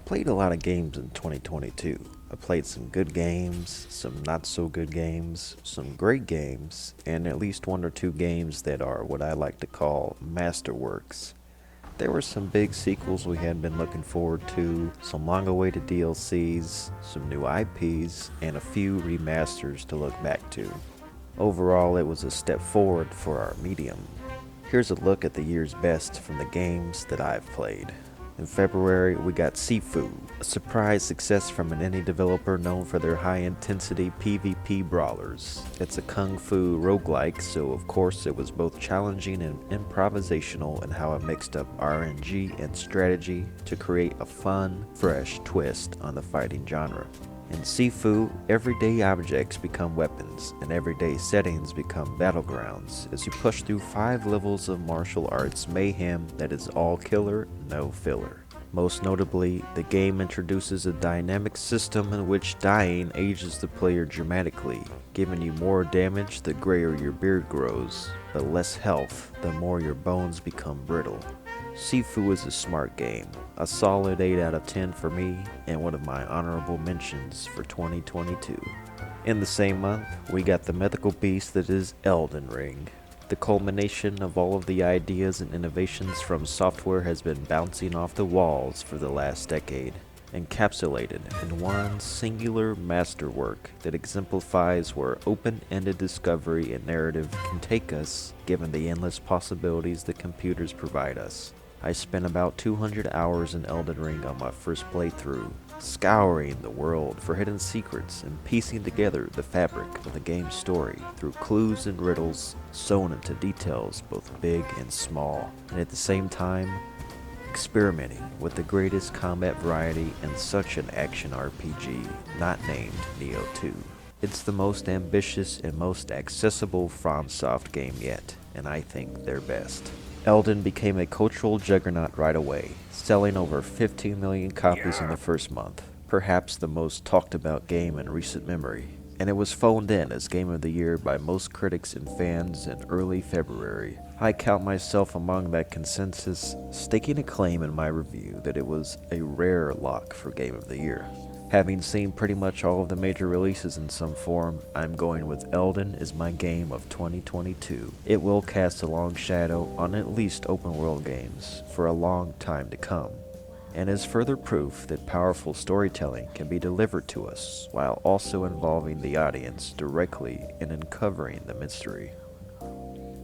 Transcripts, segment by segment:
played a lot of games in 2022. I played some good games, some not so good games, some great games, and at least one or two games that are what I like to call masterworks. There were some big sequels we had been looking forward to, some long awaited DLCs, some new IPs, and a few remasters to look back to. Overall, it was a step forward for our medium. Here's a look at the year's best from the games that I've played. In February, we got Sifu, a surprise success from an indie developer known for their high-intensity PvP brawlers. It's a kung fu roguelike, so of course it was both challenging and improvisational in how it mixed up RNG and strategy to create a fun, fresh twist on the fighting genre. In Sifu, everyday objects become weapons, and everyday settings become battlegrounds as you push through 5 levels of martial arts mayhem that is all killer, no filler. Most notably, the game introduces a dynamic system in which dying ages the player dramatically, giving you more damage the grayer your beard grows, but less health the more your bones become brittle. Sifu is a smart game, a solid 8 out of 10 for me, and one of my honorable mentions for 2022. In the same month, we got the mythical beast that is Elden Ring. The culmination of all of the ideas and innovations from software has been bouncing off the walls for the last decade, encapsulated in one singular masterwork that exemplifies where open-ended discovery and narrative can take us given the endless possibilities that computers provide us. I spent about 200 hours in Elden Ring on my first playthrough, scouring the world for hidden secrets and piecing together the fabric of the game's story through clues and riddles sewn into details both big and small, and at the same time, experimenting with the greatest combat variety in such an action RPG not named Neo 2. It's the most ambitious and most accessible FromSoft game yet, and I think their best. Elden became a cultural juggernaut right away, selling over 15 million copies in the first month, perhaps the most talked about game in recent memory, and it was phoned in as Game of the Year by most critics and fans in early February. I count myself among that consensus, staking a claim in my review that it was a rare lock for Game of the Year. Having seen pretty much all of the major releases in some form, I'm going with Elden as my game of 2022. It will cast a long shadow on at least open world games for a long time to come, and is further proof that powerful storytelling can be delivered to us while also involving the audience directly in uncovering the mystery.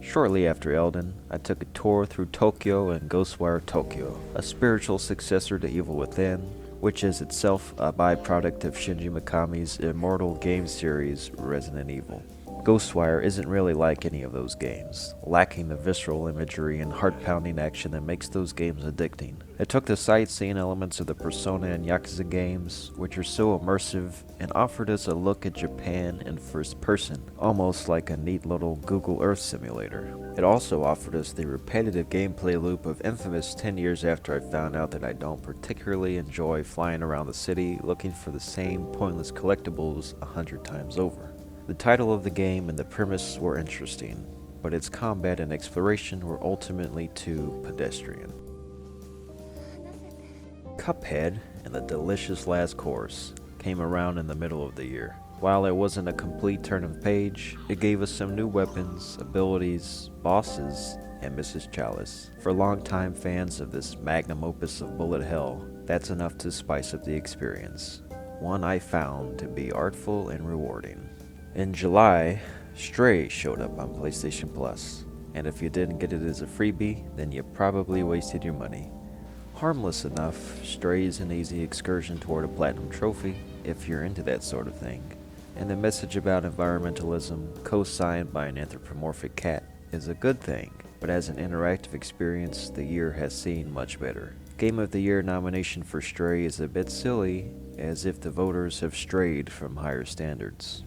Shortly after Elden, I took a tour through Tokyo and Ghostwire Tokyo, a spiritual successor to Evil Within, which is itself a byproduct of Shinji Mikami's immortal game series Resident Evil. Ghostwire isn't really like any of those games, lacking the visceral imagery and heart-pounding action that makes those games addicting. It took the sightseeing elements of the Persona and Yakuza games, which are so immersive, and offered us a look at Japan in first person, almost like a neat little Google Earth simulator. It also offered us the repetitive gameplay loop of Infamous 10 years after I found out that I don't particularly enjoy flying around the city looking for the same pointless collectibles 100 times over. The title of the game and the premise were interesting, but its combat and exploration were ultimately too pedestrian. Cuphead and the delicious last course came around in the middle of the year. While it wasn't a complete turn of page, it gave us some new weapons, abilities, bosses, and Mrs. Chalice. For longtime fans of this magnum opus of bullet hell, that's enough to spice up the experience. One I found to be artful and rewarding. In July, Stray showed up on PlayStation Plus, and if you didn't get it as a freebie, then you probably wasted your money. Harmless enough, Stray is an easy excursion toward a platinum trophy, if you're into that sort of thing. And the message about environmentalism, co-signed by an anthropomorphic cat, is a good thing, but as an interactive experience, the year has seen much better. Game of the Year nomination for Stray is a bit silly, as if the voters have strayed from higher standards.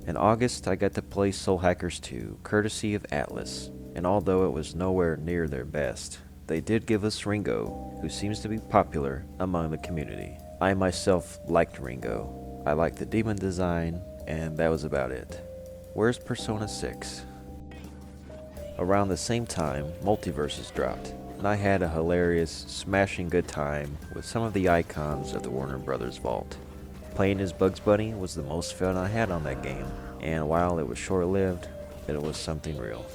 In August, I got to play Soul Hackers 2, courtesy of Atlas, and although it was nowhere near their best, they did give us Ringo, who seems to be popular among the community. I myself liked Ringo. I liked the demon design, and that was about it. Where's Persona 6? Around the same time, Multiverses dropped, and I had a hilarious, smashing good time with some of the icons of the Warner Brothers vault. Playing as Bugs Bunny was the most fun I had on that game, and while it was short-lived, it was something real.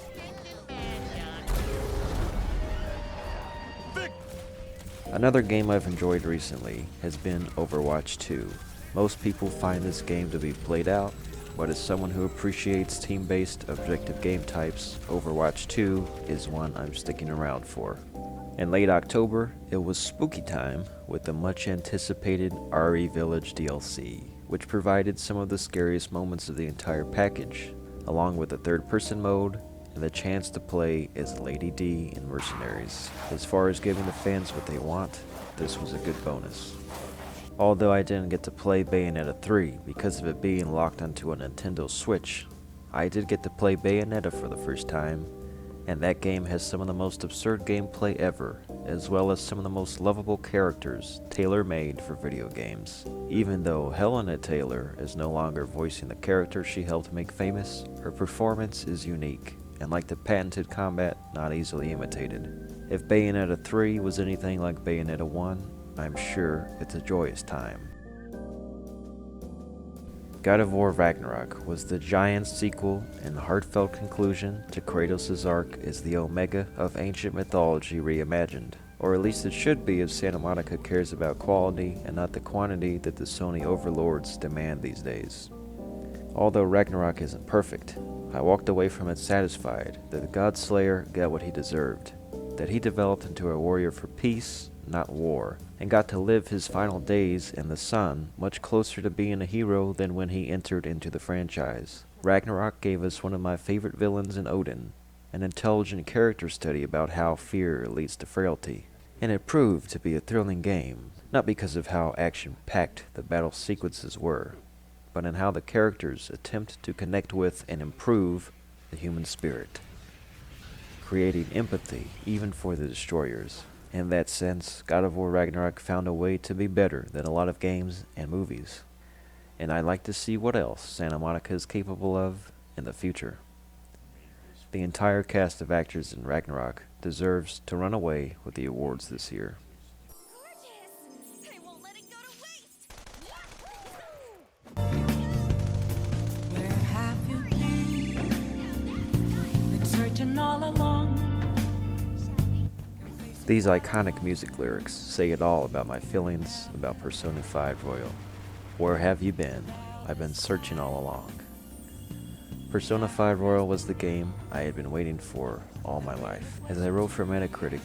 Another game I've enjoyed recently has been Overwatch 2. Most people find this game to be played out, but as someone who appreciates team-based objective game types, Overwatch 2 is one I'm sticking around for. In late October, it was spooky time with the much-anticipated RE Village DLC, which provided some of the scariest moments of the entire package, along with a third-person mode and the chance to play as Lady D in Mercenaries. As far as giving the fans what they want, this was a good bonus. Although I didn't get to play Bayonetta 3 because of it being locked onto a Nintendo Switch, I did get to play Bayonetta for the first time, and that game has some of the most absurd gameplay ever, as well as some of the most lovable characters tailor-made for video games. Even though Helena Taylor is no longer voicing the character she helped make famous, her performance is unique, and like the patented combat, not easily imitated. If Bayonetta 3 was anything like Bayonetta 1, I'm sure it's a joyous time. God of War Ragnarok was the giant sequel and heartfelt conclusion to Kratos' arc as the Omega of ancient mythology reimagined. Or at least it should be if Santa Monica cares about quality and not the quantity that the Sony overlords demand these days. Although Ragnarok isn't perfect, I walked away from it satisfied that the God-Slayer got what he deserved, that he developed into a warrior for peace, not war, and got to live his final days in the sun much closer to being a hero than when he entered into the franchise. Ragnarok gave us one of my favorite villains in Odin, an intelligent character study about how fear leads to frailty, and it proved to be a thrilling game, not because of how action-packed the battle sequences were, but in how the characters attempt to connect with and improve the human spirit, creating empathy even for the destroyers. In that sense, God of War Ragnarok found a way to be better than a lot of games and movies, and I'd like to see what else Santa Monica is capable of in the future. The entire cast of actors in Ragnarok deserves to run away with the awards this year. Gorgeous! I won't let it go to waste! Where have you been searching all along? These iconic music lyrics say it all about my feelings about Persona 5 Royal. Where have you been? I've been searching all along. Persona 5 Royal was the game I had been waiting for all my life. As I wrote for Metacritic,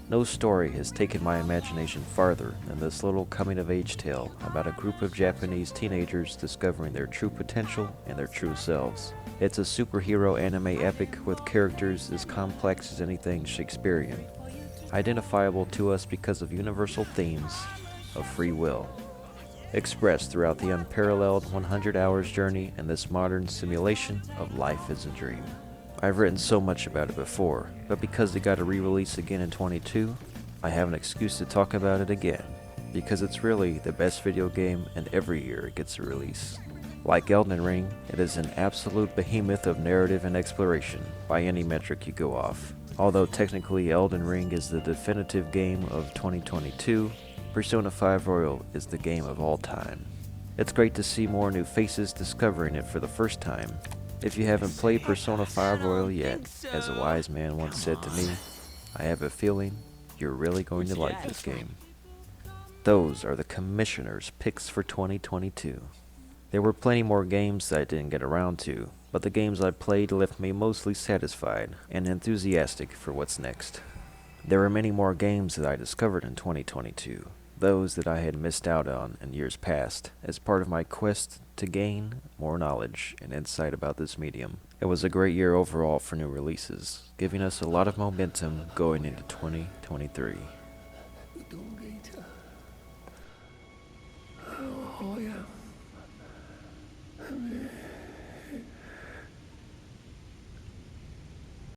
no story has taken my imagination farther than this little coming-of-age tale about a group of Japanese teenagers discovering their true potential and their true selves. It's a superhero anime epic with characters as complex as anything Shakespearean, identifiable to us because of universal themes of free will, expressed throughout the unparalleled 100 hours journey in this modern simulation of life as a dream. I've written so much about it before, but because it got a re-release again in 22, I have an excuse to talk about it again, because it's really the best video game and every year it gets a release. Like Elden Ring, it is an absolute behemoth of narrative and exploration by any metric you go off. Although technically Elden Ring is the definitive game of 2022, Persona 5 Royal is the game of all time. It's great to see more new faces discovering it for the first time. If you haven't played Persona 5 Royal yet, as a wise man once said to me, I have a feeling you're really going to like this game. Those are the Commissioner's picks for 2022. There were plenty more games that I didn't get around to, but the games I played left me mostly satisfied and enthusiastic for what's next. There were many more games that I discovered in 2022, those that I had missed out on in years past, as part of my quest to gain more knowledge and insight about this medium. It was a great year overall for new releases, giving us a lot of momentum going into 2023.